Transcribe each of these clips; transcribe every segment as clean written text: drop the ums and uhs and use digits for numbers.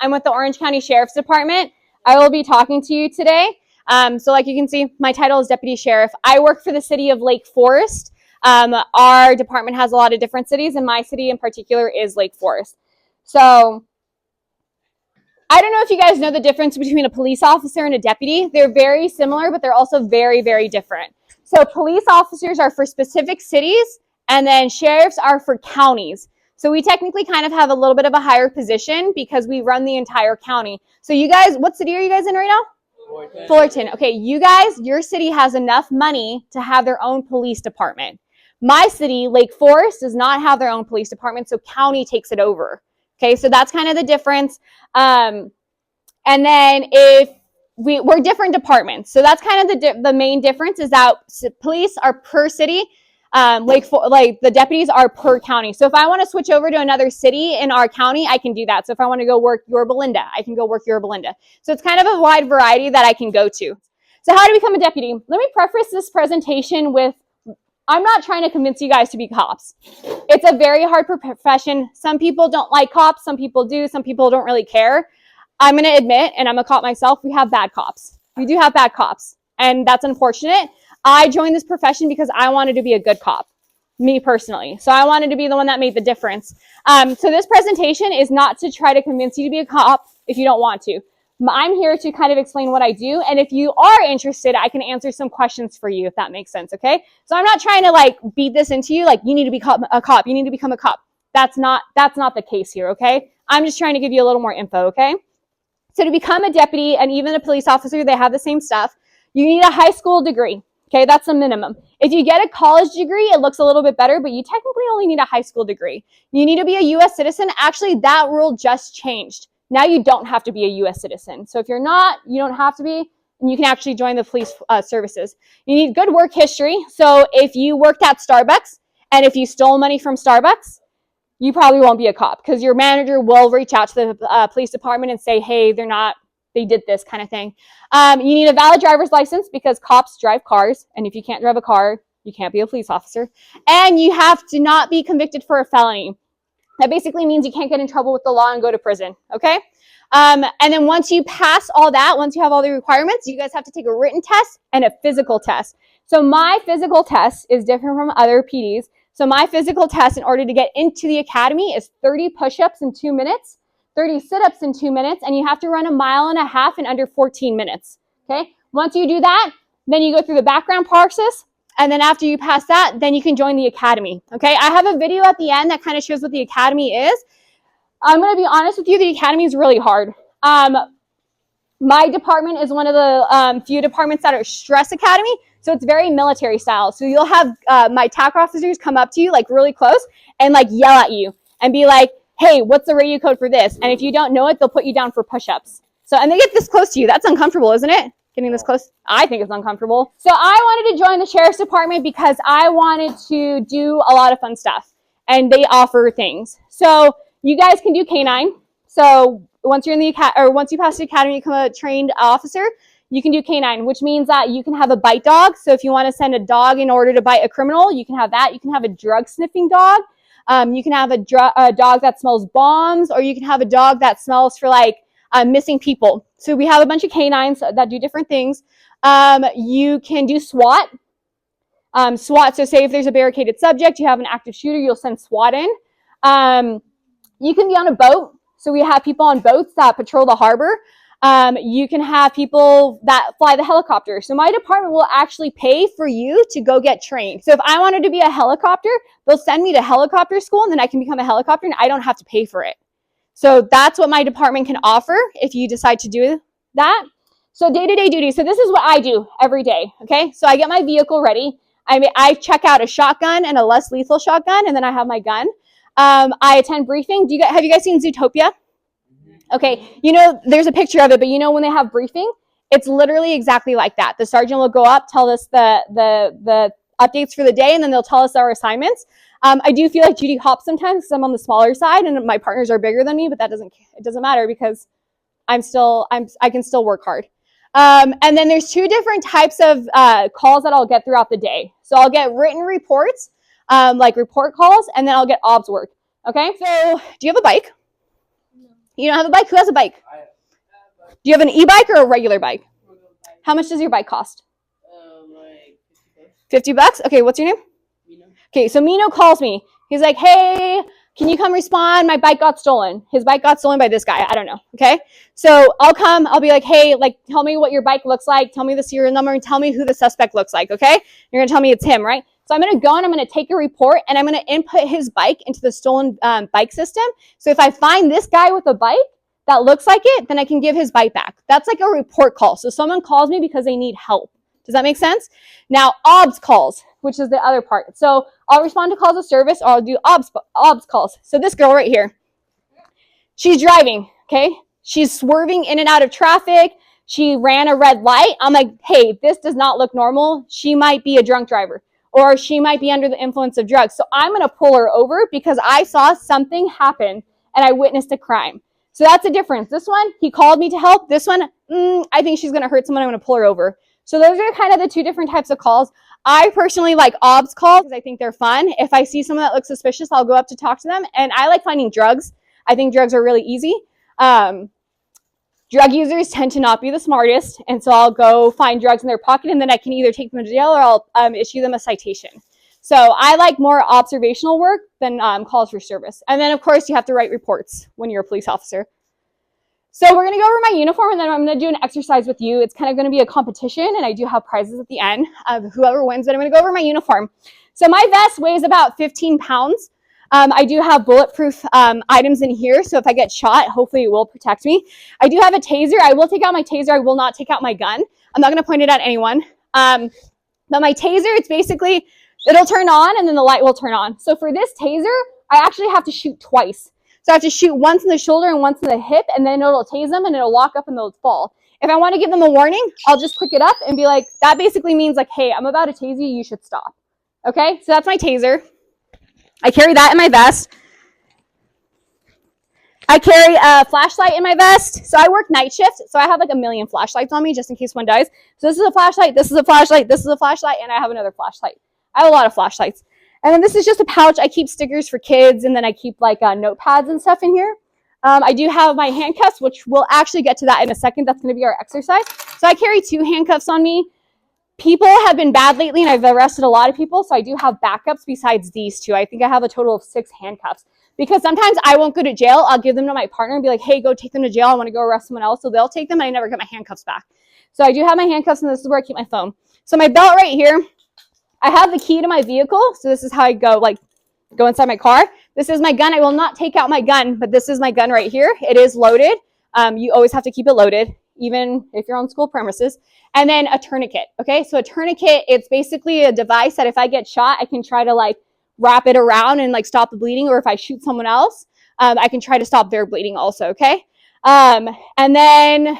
I'm with the Orange County Sheriff's Department. I will be talking to you today. So like you can see, my title is Deputy Sheriff. I work for the city of Lake Forest. Our department has a lot of different cities, and my city in particular is Lake Forest. So I don't know if you guys know the difference between a police officer and a deputy. They're very similar, but they're also very, very different. So police officers are for specific cities, and then sheriffs are for counties. So we technically kind of have a little bit of a higher position because we run the entire county. So you guys, what city are you guys in right now? Fullerton. Fullerton. Okay, you guys, your city has enough money to have their own police department. My city, Lake Forest, does not have their own police department, so county takes it over. Okay, so that's kind of the difference. And then if we're different departments, so that's kind of the main difference is that police are per city, like the deputies are per county. So if I want to switch over to another city in our county, I can do that. So if I want to go work Yorba Linda, I can go work Yorba Linda. So it's kind of a wide variety that I can go to. So how to become a deputy? Let me preface this presentation with, I'm not trying to convince you guys to be cops. It's a very hard profession. Some people don't like cops. Some people do. Some people don't really care. I'm going to admit, and I'm a cop myself, we have bad cops. We do have bad cops, and that's unfortunate. I joined this profession because I wanted to be a good cop, me personally. So I wanted to be the one that made the difference. So this presentation is not to try to convince you to be a cop if you don't want to. I'm here to kind of explain what I do, and if you are interested, I can answer some questions for you, if that makes sense, okay? So I'm not trying to like beat this into you, like you need to become a cop, you need to become a cop. That's not the case here, okay? I'm just trying to give you a little more info, okay? So to become a deputy and even a police officer, they have the same stuff. You need a high school degree, okay? That's a minimum. If you get a college degree, it looks a little bit better, but you technically only need a high school degree. You need to be a U.S. citizen. Actually, that rule just changed. Now you don't have to be a U.S. citizen. So if you're not, you don't have to be, and you can actually join the police services. You need good work history. So if you worked at Starbucks and if you stole money from Starbucks, you probably won't be a cop because your manager will reach out to the police department and say, hey, they did this kind of thing. You need a valid driver's license because cops drive cars. And if you can't drive a car, you can't be a police officer. And you have to not be convicted for a felony. That basically means you can't get in trouble with the law and go to prison, okay? And then once you pass all that, once you have all the requirements, you guys have to take a written test and a physical test. So my physical test is different from other PDs. So my physical test in order to get into the academy is 30 push-ups in 2 minutes, 30 sit-ups in 2 minutes, and you have to run 1.5 miles in under 14 minutes, okay? Once you do that, then you go through the background process. And then after you pass that, then you can join the academy, okay? I have a video at the end that kind of shows what the academy is. I'm going to be honest with you, the academy is really hard. My department is one of the few departments that are stress academy, so it's very military style. So you'll have my TAC officers come up to you like really close and like yell at you and be like, hey, what's the radio code for this? And if you don't know it, they'll put you down for push-ups. So, and they get this close to you. That's uncomfortable, isn't it? Getting this close? I think it's uncomfortable. So I wanted to join the sheriff's department because I wanted to do a lot of fun stuff, and they offer things. So you guys can do K9. So once you're in the once you pass the academy, you become a trained officer, you can do K9, which means that you can have a bite dog. So if you want to send a dog in order to bite a criminal, you can have that. You can have a drug sniffing dog. You can have a dog that smells bombs, or you can have a dog that smells for like missing people. So we have a bunch of canines that do different things. You can do SWAT. SWAT, so say if there's a barricaded subject, you have an active shooter, you'll send SWAT in. You can be on a boat. So we have people on boats that patrol the harbor. You can have people that fly the helicopter. So my department will actually pay for you to go get trained. So if I wanted to be a helicopter, they'll send me to helicopter school, and then I can become a helicopter, and I don't have to pay for it. So that's what my department can offer if you decide to do that. So day-to-day duties. So this is what I do every day, okay? So I get my vehicle ready. I check out a shotgun and a less lethal shotgun, and then I have my gun. I attend briefing. Have you guys seen Zootopia? Okay, you know, there's a picture of it, but you know when they have briefing, it's literally exactly like that. The sergeant will go up, tell us the updates for the day, and then they'll tell us our assignments. I do feel like Judy Hopps sometimes because I'm on the smaller side and my partners are bigger than me, but it doesn't matter because I can still work hard. And then there's 2 different types of calls that I'll get throughout the day. So I'll get written reports, like report calls, and then I'll get OBS work. Okay, so do you have a bike? No. You don't have a bike? Who has a bike? Do you have an e-bike or a regular bike? How much does your bike cost? Like $50? Okay, what's your name? Mino. Okay, so Mino calls me. He's like, hey, can you come respond? My bike got stolen. His bike got stolen by this guy. I don't know. Okay. So I'll come. I'll be like, hey, like, tell me what your bike looks like. Tell me the serial number and tell me who the suspect looks like. Okay. You're going to tell me it's him, right? So I'm going to go and I'm going to take a report and I'm going to input his bike into the stolen bike system. So if I find this guy with a bike that looks like it, then I can give his bike back. That's like a report call. So someone calls me because they need help. Does that make sense? Now, OBS calls, which is the other part. So I'll respond to calls of service or I'll do OBS calls. So this girl right here, she's driving, okay? She's swerving in and out of traffic. She ran a red light. I'm like, hey, this does not look normal. She might be a drunk driver or she might be under the influence of drugs. So I'm going to pull her over because I saw something happen and I witnessed a crime. So that's the difference. This one, he called me to help. This one, I think she's going to hurt someone. I'm going to pull her over. So those are kind of the two different types of calls. I personally like OBS calls because I think they're fun. If I see someone that looks suspicious, I'll go up to talk to them. And I like finding drugs. I think drugs are really easy. Drug users tend to not be the smartest. And so I'll go find drugs in their pocket and then I can either take them to jail or I'll issue them a citation. So I like more observational work than calls for service. And then, of course, you have to write reports when you're a police officer. So we're going to go over my uniform and then I'm going to do an exercise with you. It's kind of going to be a competition and I do have prizes at the end of whoever wins, but I'm going to go over my uniform. So my vest weighs about 15 pounds. I do have bulletproof items in here. So if I get shot, hopefully it will protect me. I do have a taser. I will take out my taser. I will not take out my gun. I'm not going to point it at anyone. But my taser, it's basically, it'll turn on and then the light will turn on. So for this taser, I actually have to shoot twice. So I have to shoot once in the shoulder and once in the hip, and then it'll tase them and it'll lock up and they'll fall. If I want to give them a warning, I'll just click it up and be like, that basically means like, hey, I'm about to tase you, you should stop. Okay, so that's my taser. I carry that in my vest. I carry a flashlight in my vest. So I work night shift, so I have like a million flashlights on me just in case one dies. So this is a flashlight, this is a flashlight, this is a flashlight, and I have another flashlight. I have a lot of flashlights. And then this is just a pouch. I keep stickers for kids, and then I keep like notepads and stuff in here. I do have my handcuffs, which we'll actually get to that in a second. That's going to be our exercise. So I carry 2 handcuffs on me. People have been bad lately, and I've arrested a lot of people, so I do have backups besides these 2. I think I have a total of 6 handcuffs. Because sometimes I won't go to jail. I'll give them to my partner and be like, hey, go take them to jail. I want to go arrest someone else. So they'll take them, and I never get my handcuffs back. So I do have my handcuffs, and this is where I keep my phone. So my belt right here. I have the key to my vehicle, so this is how I go inside my car. This is my gun. I will not take out my gun, but this is my gun right here. It is loaded. You always have to keep it loaded, even if you're on school premises. And then a tourniquet, okay? So a tourniquet, it's basically a device that if I get shot, I can try to like wrap it around and like stop the bleeding, or if I shoot someone else, I can try to stop their bleeding also, okay? And then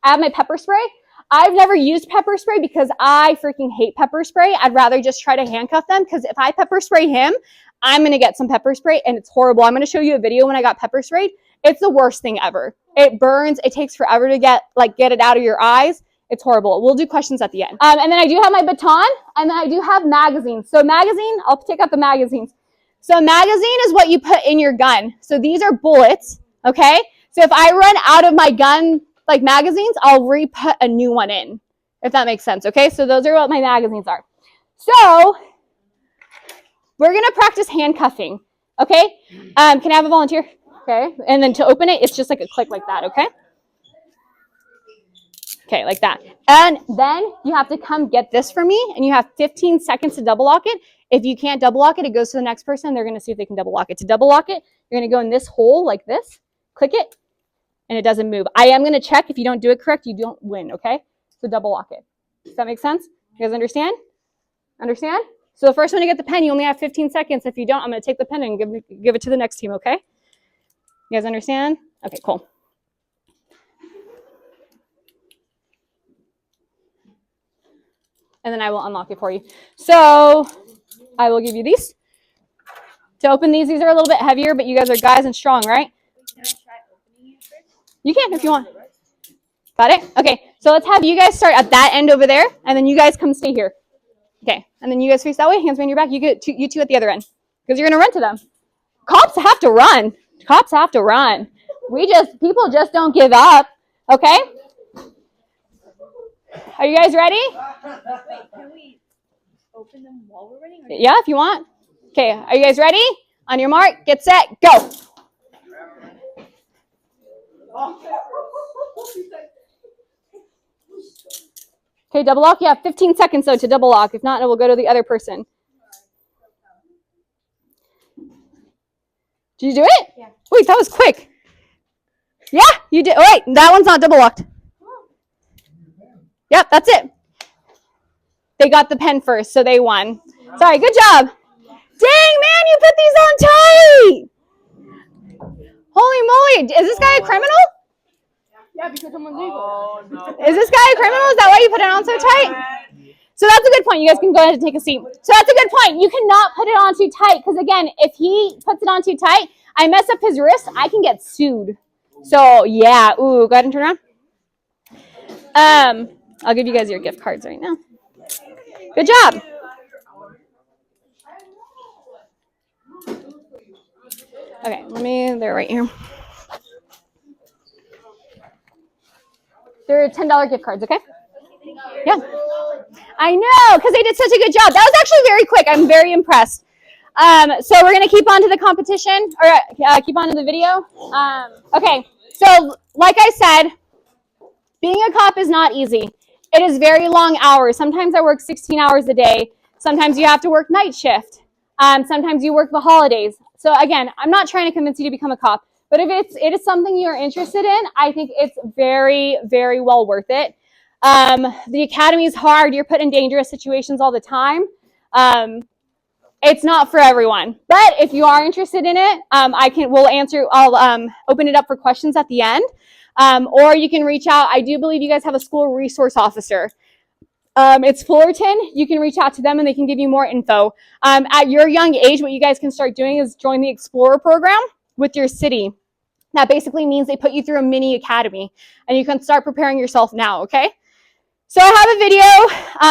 I have my pepper spray. I've never used pepper spray because I freaking hate pepper spray. I'd rather just try to handcuff them, because if I pepper spray him, I'm going to get some pepper spray and it's horrible. I'm going to show you a video when I got pepper sprayed. It's the worst thing ever. It burns. It takes forever to get it out of your eyes. It's horrible. We'll do questions at the end. And then I do have my baton, and then I do have magazines. So magazine, I'll take out the magazines. So a magazine is what you put in your gun. So these are bullets, okay? So if I run out of my gun like magazines, I'll re-put a new one in, if that makes sense, okay? So those are what my magazines are. So we're going to practice handcuffing, okay? Can I have a volunteer? Okay, and then to open it, it's just like a click like that, okay? Okay, like that. And then you have to come get this for me, and you have 15 seconds to double lock it. If you can't double lock it, it goes to the next person. They're going to see if they can double lock it. To double lock it, you're going to go in this hole like this, click it, and it doesn't move. I am going to check. If you don't do it correct, you don't win, okay? So double lock it. Does that make sense? You guys understand? Understand? So the first one to get the pen, you only have 15 seconds. If you don't, I'm going to take the pen and give it to the next team, okay? You guys understand? Okay, cool. And then I will unlock it for you. So I will give you these. To open these are a little bit heavier, but you guys are guys and strong, right? Can I try opening it first? You can if you want. Got it? Okay, so let's have you guys start at that end over there, and then you guys come stay here. Okay, and then you guys face that way, hands behind your back. You two at the other end, because you're going to run to them. Cops have to run. Cops have to run. People just don't give up. Okay? Are you guys ready? Wait, can we open them while we're running? Yeah, if you want. Okay, are you guys ready? On your mark, get set, go. Okay, double lock. You have 15 seconds, though, to double lock. If not, it will go to the other person. Did you do it? Yeah. Wait, that was quick. Yeah, you did. Oh, wait, that one's not double locked. Yep, that's it. They got the pen first, so they won. Sorry, good job. Dang, man, you put these on tight. Holy moly. Is this guy a criminal? Yeah, because someone's legal. Oh, no. Is this guy a criminal? Is that why you put it on so tight? So that's a good point. You guys can go ahead and take a seat. So that's a good point. You cannot put it on too tight because, again, if he puts it on too tight, I mess up his wrist, I can get sued. So, yeah. Ooh, go ahead and turn around. I'll give you guys your gift cards right now. Good job. Okay, they're right here. They're $10 gift cards, okay? Yeah. I know, because they did such a good job. That was actually very quick. I'm very impressed. So we're going to keep on to the competition, or keep on to the video. Okay, so like I said, being a cop is not easy. It is very long hours. Sometimes I work 16 hours a day. Sometimes you have to work night shift. Sometimes you work the holidays. So again, I'm not trying to convince you to become a cop, but if it is something you're interested in, I think it's very, very well worth it. The academy is hard. You're put in dangerous situations all the time. It's not for everyone, but if you are interested in it, I'll open it up for questions at the end. Or you can reach out. I do believe you guys have a school resource officer. It's Fullerton. You can reach out to them and they can give you more info. At your young age, what you guys can start doing is join the Explorer program with your city. That basically means they put you through a mini academy and you can start preparing yourself now, okay? So I have a video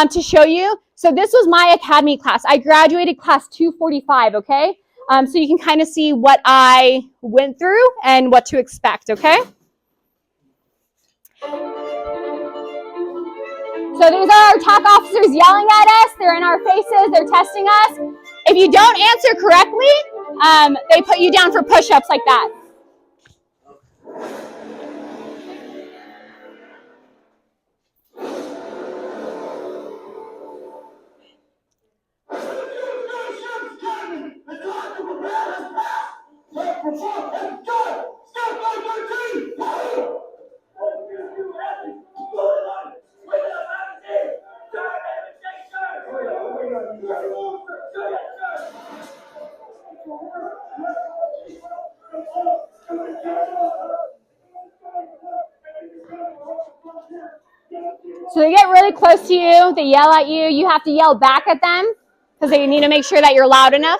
to show you. So this was my academy class. I graduated class 245, okay? So you can kind of see what I went through and what to expect, okay? So these are our TAC officers yelling at us. They're in our faces. They're testing us. If you don't answer correctly, they put you down for push-ups like that. So they get really close to you, they yell at you, you have to yell back at them because they need to make sure that you're loud enough.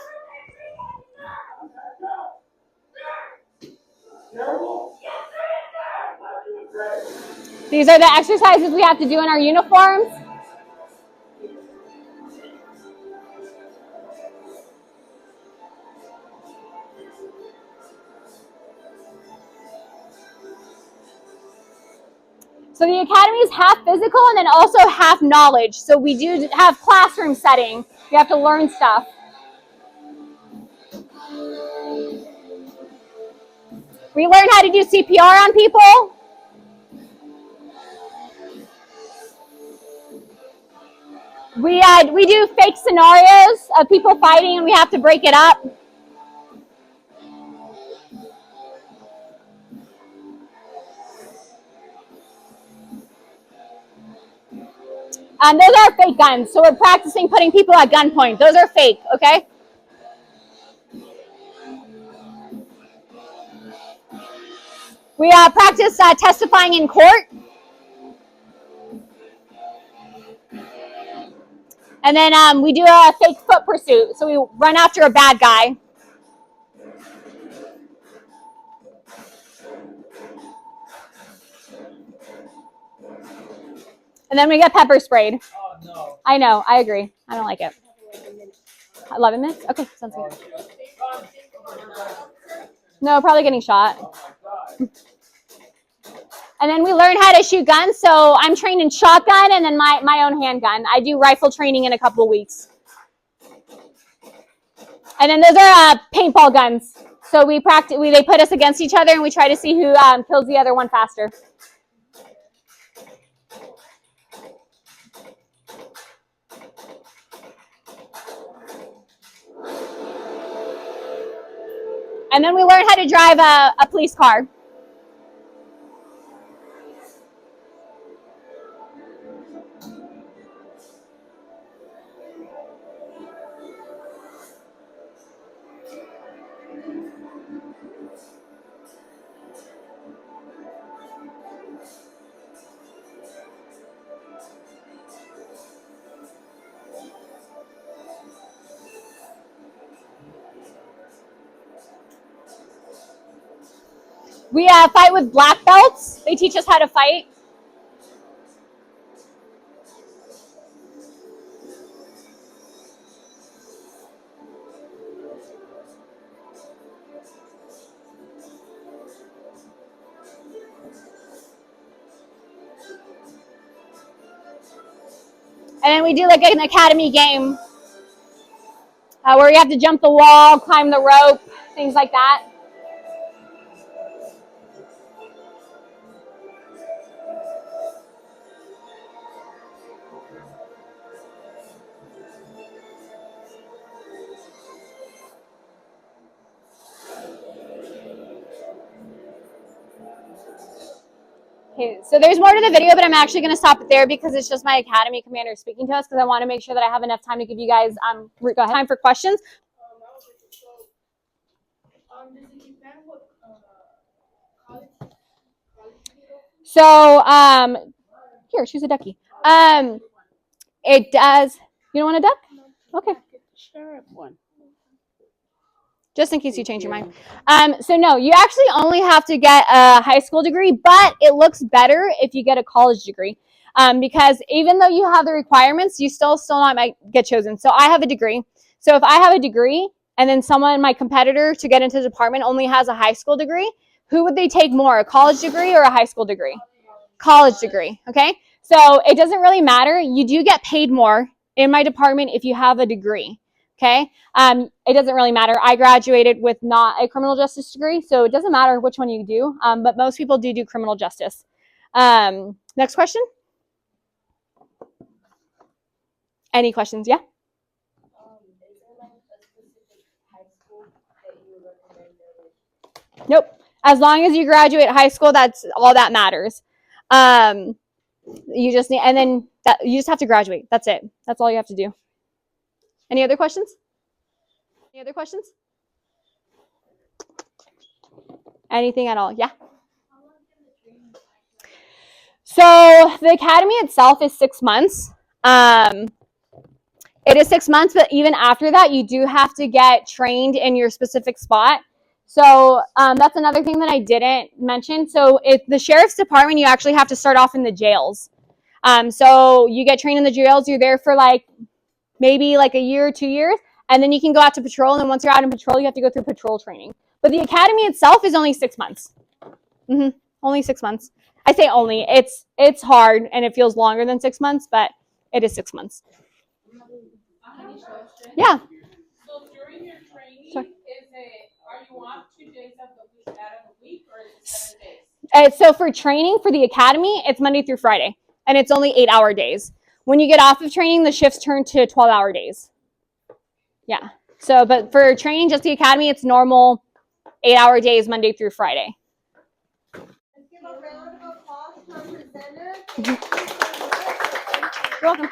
These are the exercises we have to do in our uniforms. So the academy is half physical and then also half knowledge. So we do have classroom setting. You have to learn stuff. We learn how to do CPR on people. We do fake scenarios of people fighting and we have to break it up. Those are fake guns, so we're practicing putting people at gunpoint. Those are fake, okay? We practice testifying in court. And then we do a fake foot pursuit, so we run after a bad guy. And then we get pepper sprayed. Oh, no. I know, I agree. I don't like it. 11 minutes? Okay, sounds good. No, probably getting shot. And then we learn how to shoot guns. So I'm trained in shotgun and then my own handgun. I do rifle training in a couple of weeks. And then those are paintball guns. So we practice. They put us against each other and we try to see who kills the other one faster. And then we learn how to drive a police car. We fight with black belts. They teach us how to fight. And then we do like an academy game where you have to jump the wall, climb the rope, things like that. Okay, so there's more to the video, but I'm actually going to stop it there because it's just my academy commander speaking to us because I want to make sure that I have enough time to give you guys go ahead. Time for questions. So here, choose a ducky. It does. You don't want a duck? Okay. Sheriff one. Just in case you change your mind. So no, you actually only have to get a high school degree, but it looks better if you get a college degree. Because even though you have the requirements, you still not might get chosen. So I have a degree. So if I have a degree and then my competitor to get into the department only has a high school degree, who would they take more, a college degree or a high school degree? College degree, okay? So it doesn't really matter. You do get paid more in my department if you have a degree. Okay, it doesn't really matter. I graduated with not a criminal justice degree, so it doesn't matter which one you do, but most people do criminal justice. Next question? Any questions? Yeah? Is there like a specific high school that you would recommend? Nope. As long as you graduate high school, that's all that matters. You just need, and then you just have to graduate. That's it. That's all you have to do. Any other questions? Any other questions? Anything at all? Yeah. So the academy itself is 6 months. It is 6 months, but even after that, you do have to get trained in your specific spot. So that's another thing that I didn't mention. So if the sheriff's department, you actually have to start off in the jails. So you get trained in the jails. You're there for maybe a year or 2 years, and then you can go out to patrol. And then once you're out in patrol, you have to go through patrol training. But the academy itself is only 6 months. Only 6 months. I say only. It's hard and it feels longer than 6 months, but it is 6 months. Yeah. So during your training, Sorry. Are you off 2 days out of the week or is it 7 days? So for training for the academy, it's Monday through Friday, and it's only 8-hour days. When you get off of training, the shifts turn to 12-hour days. Yeah. So, but for training, just the academy, it's normal 8-hour days, Monday through Friday. Let's give a round of applause to our presenter. You're welcome.